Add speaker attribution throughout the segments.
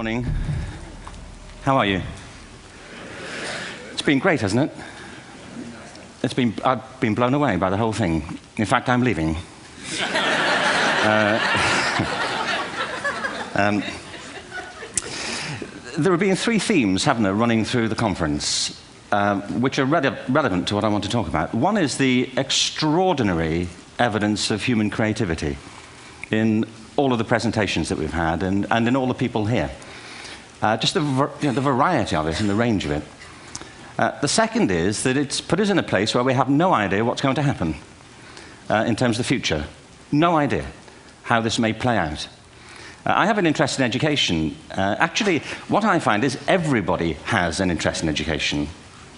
Speaker 1: Morning. How are you? It's been great, hasn't it? I've been blown away by the whole thing. In fact, I'm leaving. There have been three themes, haven't there, running through the conference, which are relevant to what I want to talk about. One is the extraordinary evidence of human creativity in all of the presentations that we've had and in all the people here. Just the variety of it and the range of it. The second is that it's put us in a place where we have no idea what's going to happen in terms of the future. No idea how this may play out. I have an interest in education. Actually, what I find is everybody has an interest in education.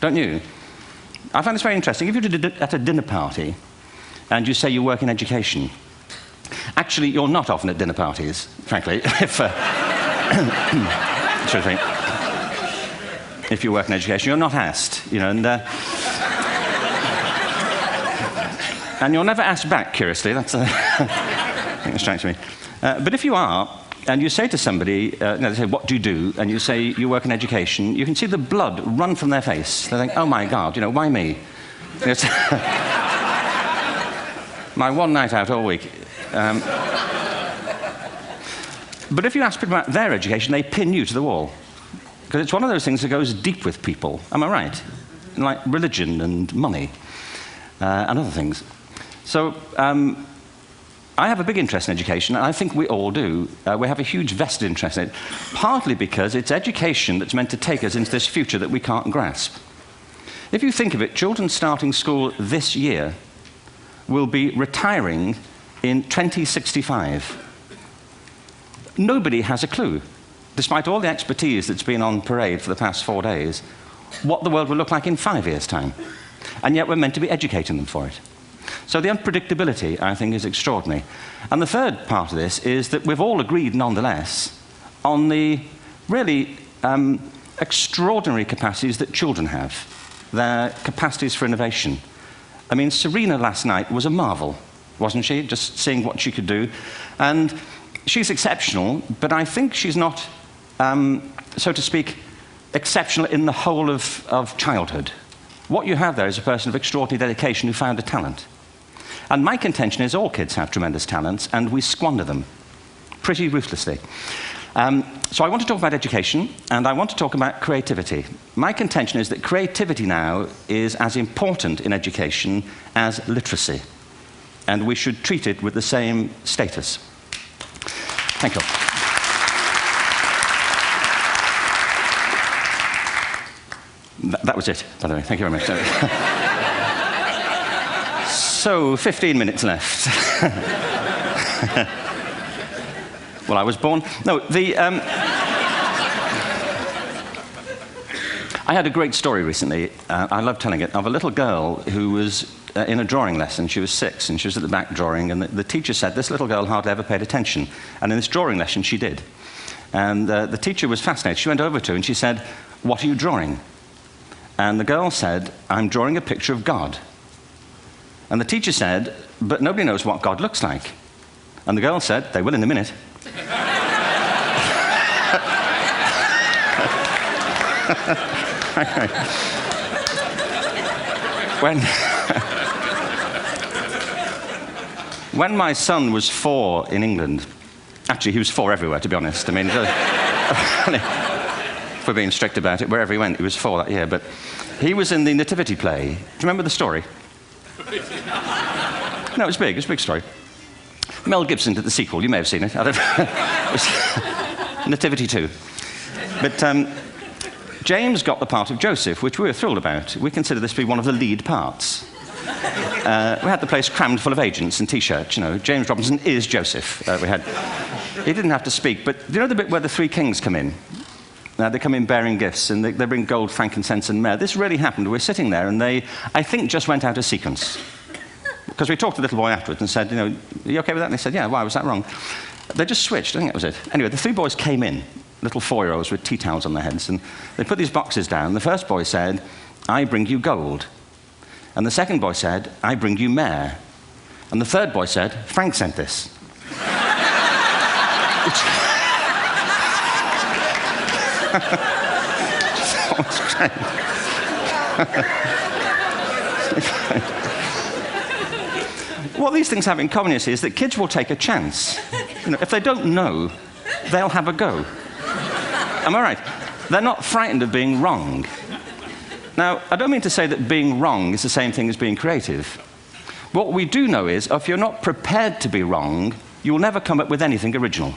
Speaker 1: Don't you? I find this very interesting. If you're at a dinner party and you say you work in education, actually, you're not often at dinner parties, frankly, if you work in education. You're not asked, and you're never asked back, curiously. That's I think it strikes me. But if you are, and you say to somebody, they say, what do you do? And you say, you work in education, you can see the blood run from their face. They think, oh my God, why me? It's my one night out all week. But if you ask people about their education, they pin you to the wall. Because it's one of those things that goes deep with people. Am I right? Like religion and money and other things. So I have a big interest in education, and I think we all do. We have a huge vested interest in it, partly because it's education that's meant to take us into this future that we can't grasp. If you think of it, children starting school this year will be retiring in 2065. Nobody has a clue, despite all the expertise that's been on parade for the past 4 days, what the world will look like in 5 years' time. And yet we're meant to be educating them for it. So the unpredictability, I think, is extraordinary. And the third part of this is that we've all agreed, nonetheless, on the really extraordinary capacities that children have, their capacities for innovation. I mean, Serena last night was a marvel, wasn't she? Just seeing what she could do. And she's exceptional, but I think she's not, so to speak, exceptional in the whole of childhood. What you have there is a person of extraordinary dedication who found a talent. And my contention is all kids have tremendous talents, and we squander them pretty ruthlessly. So I want to talk about education, and I want to talk about creativity. My contention is that creativity now is as important in education as literacy, and we should treat it with the same status. Thank you. That was it, by the way. Thank you very much. So, 15 minutes left. Well, I was born... No, I had a great story recently, I love telling it, of a little girl who was in a drawing lesson. She was 6, and she was at the back drawing, and the teacher said this little girl hardly ever paid attention. And in this drawing lesson, she did. And the teacher was fascinated. She went over to her and she said, what are you drawing? And the girl said, I'm drawing a picture of God. And the teacher said, but nobody knows what God looks like. And the girl said, they will in a minute. When my son was 4 in England, actually he was 4 everywhere, to be honest. I mean, if we're being strict about it, wherever he went, he was 4 that year. But he was in the Nativity play. Do you remember the story? No, it was big. It was a big story. Mel Gibson did the sequel. You may have seen it. I don't know. It was Nativity 2. But James got the part of Joseph, which we were thrilled about. We consider this to be one of the lead parts. We had the place crammed full of agents and T-shirts. James Robinson is Joseph. He didn't have to speak, but do you know the bit where the 3 kings come in? They come in bearing gifts, and they bring gold, frankincense, and myrrh. This really happened. We're sitting there, and they, I think, just went out of sequence. Because we talked to the little boy afterwards and said, are you okay with that? And they said, yeah, why was that wrong? They just switched. I think that was it. Anyway, the 3 boys came in, little 4-year-olds with tea towels on their heads, and they put these boxes down. The first boy said, I bring you gold. And the second boy said, I bring you myrrh. And the third boy said, Frank sent this. What these things have in common, you see, is that kids will take a chance. If they don't know, they'll have a go. Am I right? They're not frightened of being wrong. Now, I don't mean to say that being wrong is the same thing as being creative. What we do know is, if you're not prepared to be wrong, you'll never come up with anything original.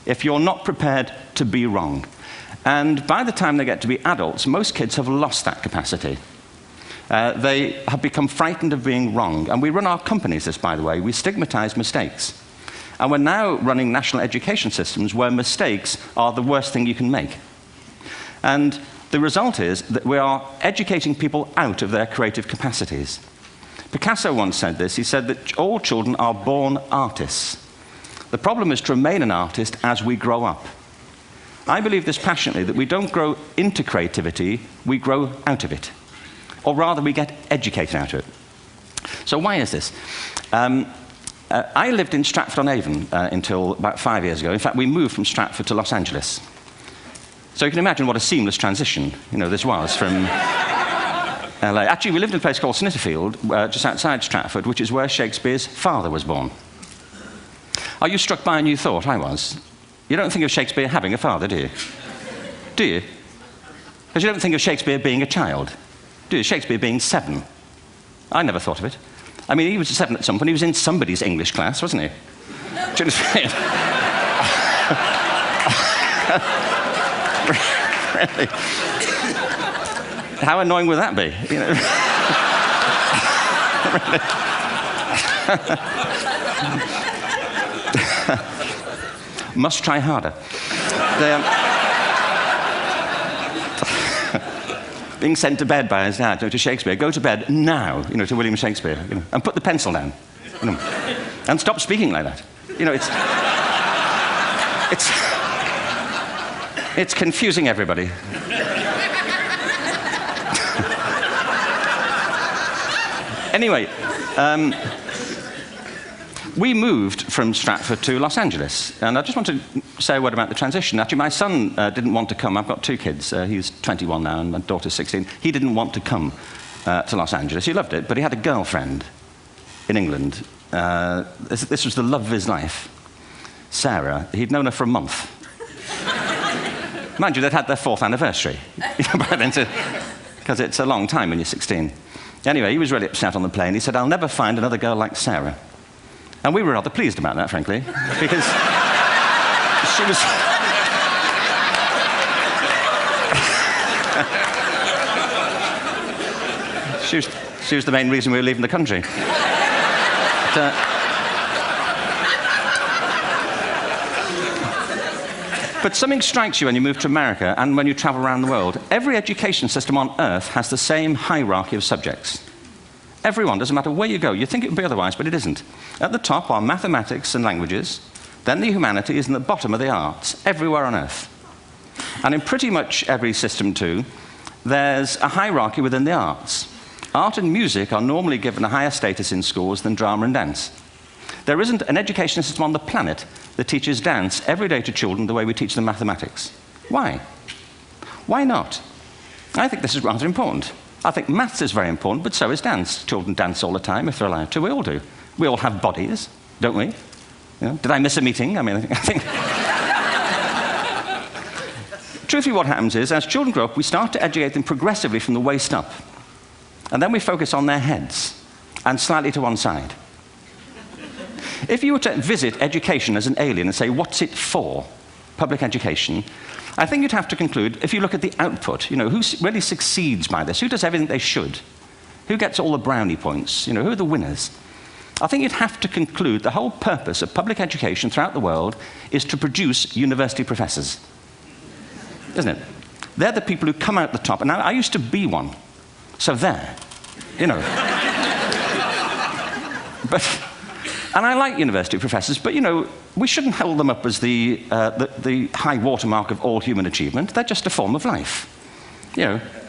Speaker 1: If you're not prepared to be wrong. And by the time they get to be adults, most kids have lost that capacity. They have become frightened of being wrong. And we run our companies this, by the way. We stigmatize mistakes. And we're now running national education systems where mistakes are the worst thing you can make. And the result is that we are educating people out of their creative capacities. Picasso once said this. He said that all children are born artists. The problem is to remain an artist as we grow up. I believe this passionately, that we don't grow into creativity, we grow out of it. Or rather, we get educated out of it. So why is this? I lived in Stratford-on-Avon until about 5 years ago. In fact, we moved from Stratford to Los Angeles. So you can imagine what a seamless transition, this was from LA. Actually, we lived in a place called Snitterfield, just outside Stratford, which is where Shakespeare's father was born. Are you struck by a new thought? I was. You don't think of Shakespeare having a father, do you? Do you? Because you don't think of Shakespeare being a child, do you? Shakespeare being 7. I never thought of it. I mean, he was 7 at some point. He was in somebody's English class, wasn't he? Do you understand? Really? How annoying would that be? Must try harder. Being sent to bed by his dad, to Shakespeare. Go to bed now, to William Shakespeare, and put the pencil down, and stop speaking like that. It's confusing everybody. Anyway, we moved from Stratford to Los Angeles, and I just want to say a word about the transition. Actually, my son didn't want to come. I've got 2 kids. He's 21 now, and my daughter's 16. He didn't want to come to Los Angeles. He loved it, but he had a girlfriend in England. This was the love of his life, Sarah. He'd known her for a month. Mind you, they'd had their 4th anniversary by then, because it's a long time when you're 16. Anyway, he was really upset on the plane. He said, "I'll never find another girl like Sarah." And we were rather pleased about that, frankly, because she was the main reason we were leaving the country. But something strikes you when you move to America and when you travel around the world. Every education system on Earth has the same hierarchy of subjects. Everyone, doesn't matter where you go. You think it would be otherwise, but it isn't. At the top are mathematics and languages, then the humanities, and at the bottom are the arts, everywhere on Earth. And in pretty much every system, too, there's a hierarchy within the arts. Art and music are normally given a higher status in schools than drama and dance. There isn't an education system on the planet that teaches dance every day to children the way we teach them mathematics. Why? Why not? I think this is rather important. I think maths is very important, but so is dance. Children dance all the time if they're allowed to. We all do. We all have bodies, don't we? Did I miss a meeting? I think... Truthfully, what happens is, as children grow up, we start to educate them progressively from the waist up. And then we focus on their heads, and slightly to one side. If you were to visit education as an alien and say, what's it for, public education, I think you'd have to conclude, if you look at the output, who really succeeds by this, who does everything they should, who gets all the brownie points, who are the winners, I think you'd have to conclude the whole purpose of public education throughout the world is to produce university professors, isn't it? They're the people who come out the top, and I used to be one, so there, And I like university professors, but, we shouldn't hold them up as the high watermark of all human achievement. They're just a form of life.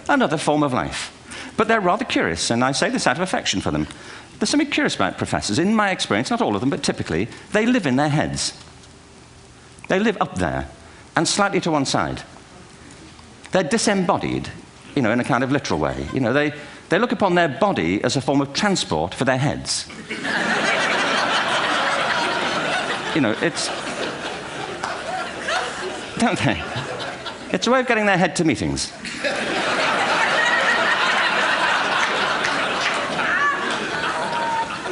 Speaker 1: Another form of life. But they're rather curious, and I say this out of affection for them. There's something curious about professors. In my experience, not all of them, but typically, they live in their heads. They live up there, and slightly to one side. They're disembodied, in a kind of literal way. They look upon their body as a form of transport for their heads. It's... Don't they? It's a way of getting their head to meetings.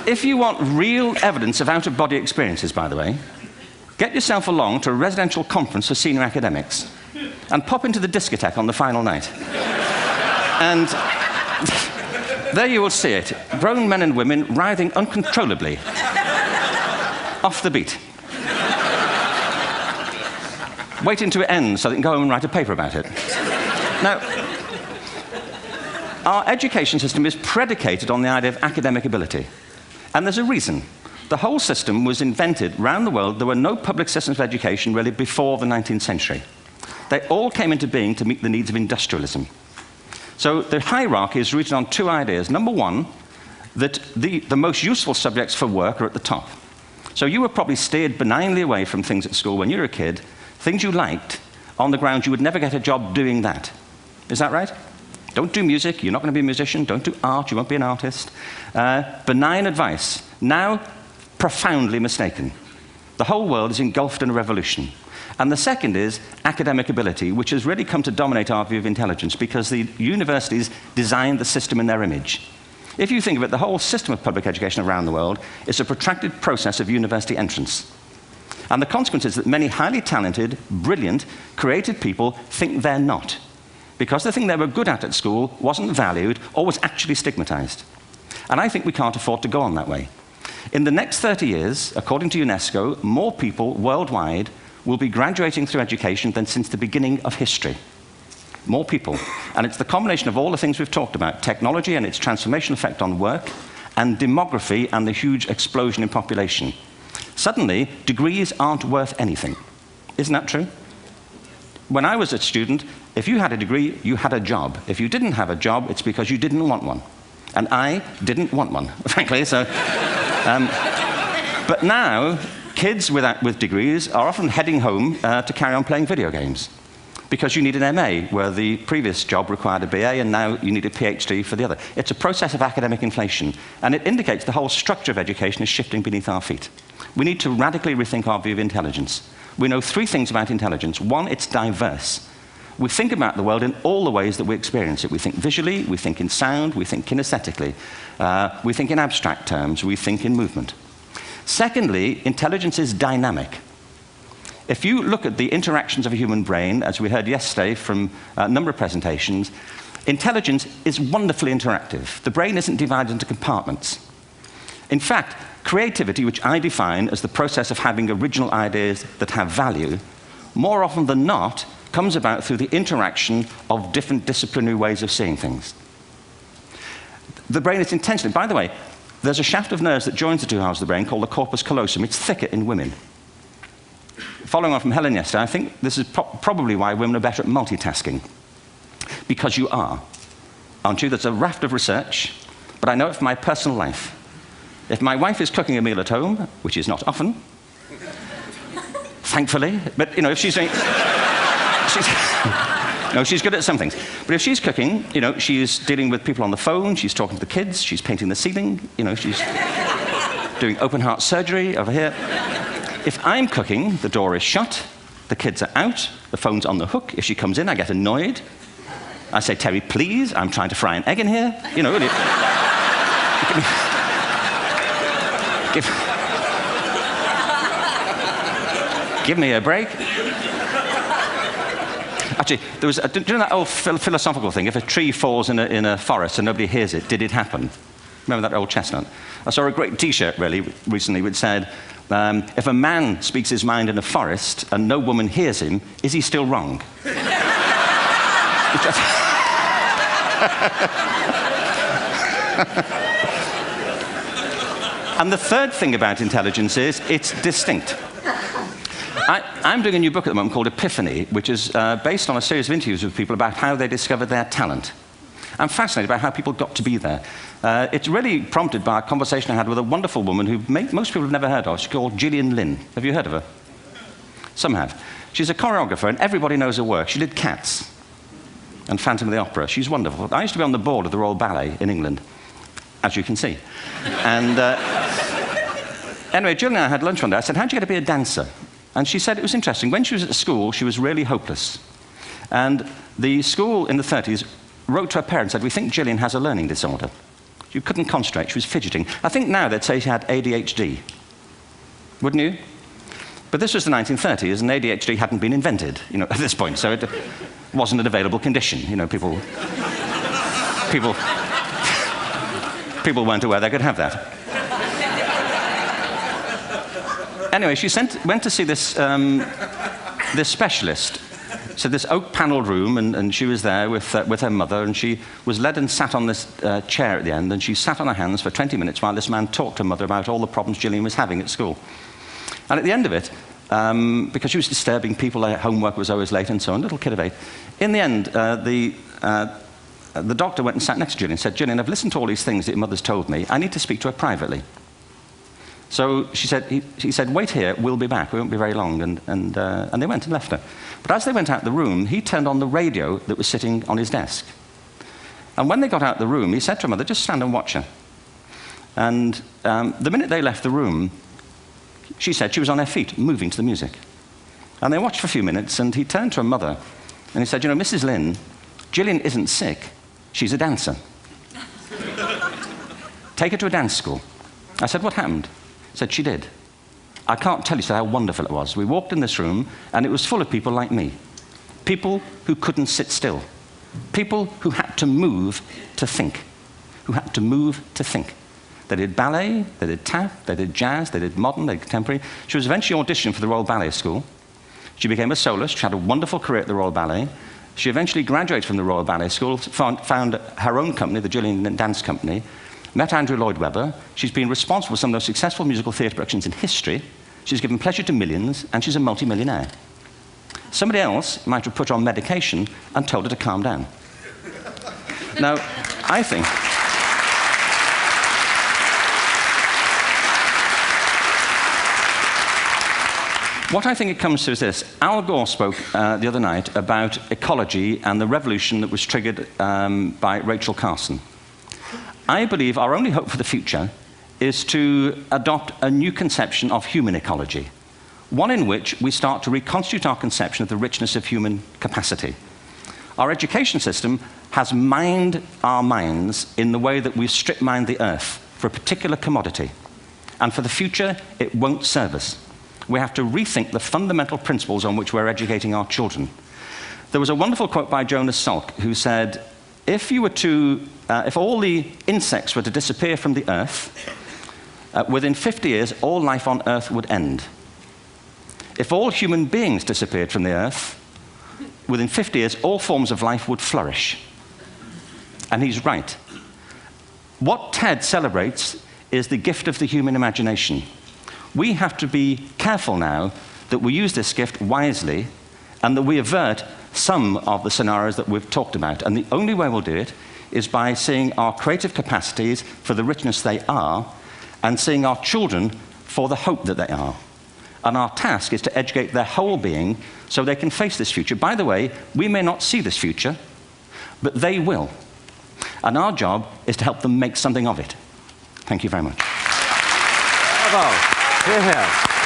Speaker 1: If you want real evidence of out-of-body experiences, by the way, get yourself along to a residential conference for senior academics and pop into the discotheque on the final night. And there you will see it, grown men and women writhing uncontrollably off the beat, waiting to it ends so they can go home and write a paper about it. Now, our education system is predicated on the idea of academic ability. And there's a reason. The whole system was invented around the world. There were no public systems of education really before the 19th century. They all came into being to meet the needs of industrialism. So the hierarchy is rooted on two ideas. Number one, that the most useful subjects for work are at the top. So you were probably steered benignly away from things at school when you were a kid, things you liked, on the grounds you would never get a job doing that. Is that right? Don't do music, you're not going to be a musician. Don't do art, you won't be an artist. Benign advice, now profoundly mistaken. The whole world is engulfed in a revolution. And the second is academic ability, which has really come to dominate our view of intelligence because the universities designed the system in their image. If you think of it, the whole system of public education around the world is a protracted process of university entrance. And the consequence is that many highly talented, brilliant, creative people think they're not, because the thing they were good at school wasn't valued or was actually stigmatized. And I think we can't afford to go on that way. In the next 30 years, according to UNESCO, more people worldwide will be graduating through education than since the beginning of history. More people. And it's the combination of all the things we've talked about, technology and its transformational effect on work, and demography and the huge explosion in population. Suddenly, degrees aren't worth anything. Isn't that true? When I was a student, if you had a degree, you had a job. If you didn't have a job, it's because you didn't want one. And I didn't want one, frankly. So, but now, kids with degrees are often heading home to carry on playing video games because you need an MA, where the previous job required a BA, and now you need a PhD for the other. It's a process of academic inflation, and it indicates the whole structure of education is shifting beneath our feet. We need to radically rethink our view of intelligence. We know three things about intelligence. One, it's diverse. We think about the world in all the ways that we experience it. We think visually, we think in sound, we think kinesthetically, we think in abstract terms, we think in movement. Secondly, intelligence is dynamic. If you look at the interactions of a human brain, as we heard yesterday from a number of presentations, intelligence is wonderfully interactive. The brain isn't divided into compartments. In fact, creativity, which I define as the process of having original ideas that have value, more often than not, comes about through the interaction of different disciplinary ways of seeing things. The brain is intentionally, by the way, there's a shaft of nerves that joins the two halves of the brain called the corpus callosum. It's thicker in women. Following on from Helen yesterday, I think this is probably why women are better at multitasking. Because you are, aren't you? There's a raft of research, but I know it from my personal life. If my wife is cooking a meal at home, which is not often, thankfully, but if she's doing... No, she's good at some things. But if she's cooking, she's dealing with people on the phone, she's talking to the kids, she's painting the ceiling, she's doing open heart surgery over here. If I'm cooking, the door is shut, the kids are out, the phone's on the hook. If she comes in, I get annoyed. I say, Terry, please, I'm trying to fry an egg in here. Give me a break. Actually, there was, do you know that old philosophical thing? If a tree falls in a forest and nobody hears it, did it happen? Remember that old chestnut? I saw a great T-shirt, really, recently, which said, if a man speaks his mind in a forest and no woman hears him, is he still wrong? And the third thing about intelligence is it's distinct. I'm doing a new book at the moment called Epiphany, which is based on a series of interviews with people about how they discovered their talent. I'm fascinated by how people got to be there. It's really prompted by a conversation I had with a wonderful woman who most people have never heard of. She's called Gillian Lynn. Have you heard of her? Some have. She's a choreographer, and everybody knows her work. She did Cats. and Phantom of the Opera. She's wonderful. I used to be on the board of the Royal Ballet in England, as you can see. And anyway, Jill and I had lunch one day. I said, how'd you get to be a dancer? And she said it was interesting. When she was at school, she was really hopeless. And the school in the 30s wrote to her parents and said, we think Gillian has a learning disorder. She couldn't concentrate, she was fidgeting. I think now they'd say she had ADHD. Wouldn't you? But this was the 1930s, and ADHD hadn't been invented, at this point, so it wasn't an available condition. People weren't aware they could have that. Anyway, she went to see this specialist. So this oak-panelled room, and she was there with her mother, and she was led and sat on this chair at the end, and she sat on her hands for 20 minutes while this man talked to her mother about all the problems Gillian was having at school. And at the end of it, because she was disturbing people, her homework was always late and so on, little kid of 8, in the end, the doctor went and sat next to Gillian and said, Gillian, I've listened to all these things that your mother's told me. I need to speak to her privately. So he said, wait here, we'll be back. We won't be very long. And they went and left her. But as they went out the room, he turned on the radio that was sitting on his desk. And when they got out the room, he said to her mother, just stand and watch her. And the minute they left the room, she said she was on her feet, moving to the music. And they watched for a few minutes, and he turned to her mother, and he said, Mrs. Lynn, Gillian isn't sick. She's a dancer. Take her to a dance school. I said, what happened? He said, she did. I can't tell you how wonderful it was. We walked in this room, and it was full of people like me. People who couldn't sit still. People who had to move to think. Who had to move to think. They did ballet, they did tap, they did jazz, they did modern, they did contemporary. She was eventually auditioned for the Royal Ballet School. She became a soloist. She had a wonderful career at the Royal Ballet. She eventually graduated from the Royal Ballet School, found her own company, the Gillian Dance Company, met Andrew Lloyd Webber. She's been responsible for some of the most successful musical theatre productions in history. She's given pleasure to millions, and she's a multi-millionaire. Somebody else might have put her on medication and told her to calm down. Now, I think... What I think it comes to is this. Al Gore spoke the other night about ecology and the revolution that was triggered by Rachel Carson. I believe our only hope for the future is to adopt a new conception of human ecology, one in which we start to reconstitute our conception of the richness of human capacity. Our education system has mined our minds in the way that we've strip-mined the earth for a particular commodity, and for the future, it won't serve us. We have to rethink the fundamental principles on which we're educating our children. There was a wonderful quote by Jonas Salk, who said, if all the insects were to disappear from the earth, within 50 years, all life on earth would end. If all human beings disappeared from the earth, within 50 years, all forms of life would flourish. And he's right. What TED celebrates is the gift of the human imagination. We have to be careful now that we use this gift wisely and that we avert some of the scenarios that we've talked about. And the only way we'll do it is by seeing our creative capacities for the richness they are and seeing our children for the hope that they are. And our task is to educate their whole being so they can face this future. By the way, we may not see this future, but they will. And our job is to help them make something of it. Thank you very much.
Speaker 2: Bravo. Here.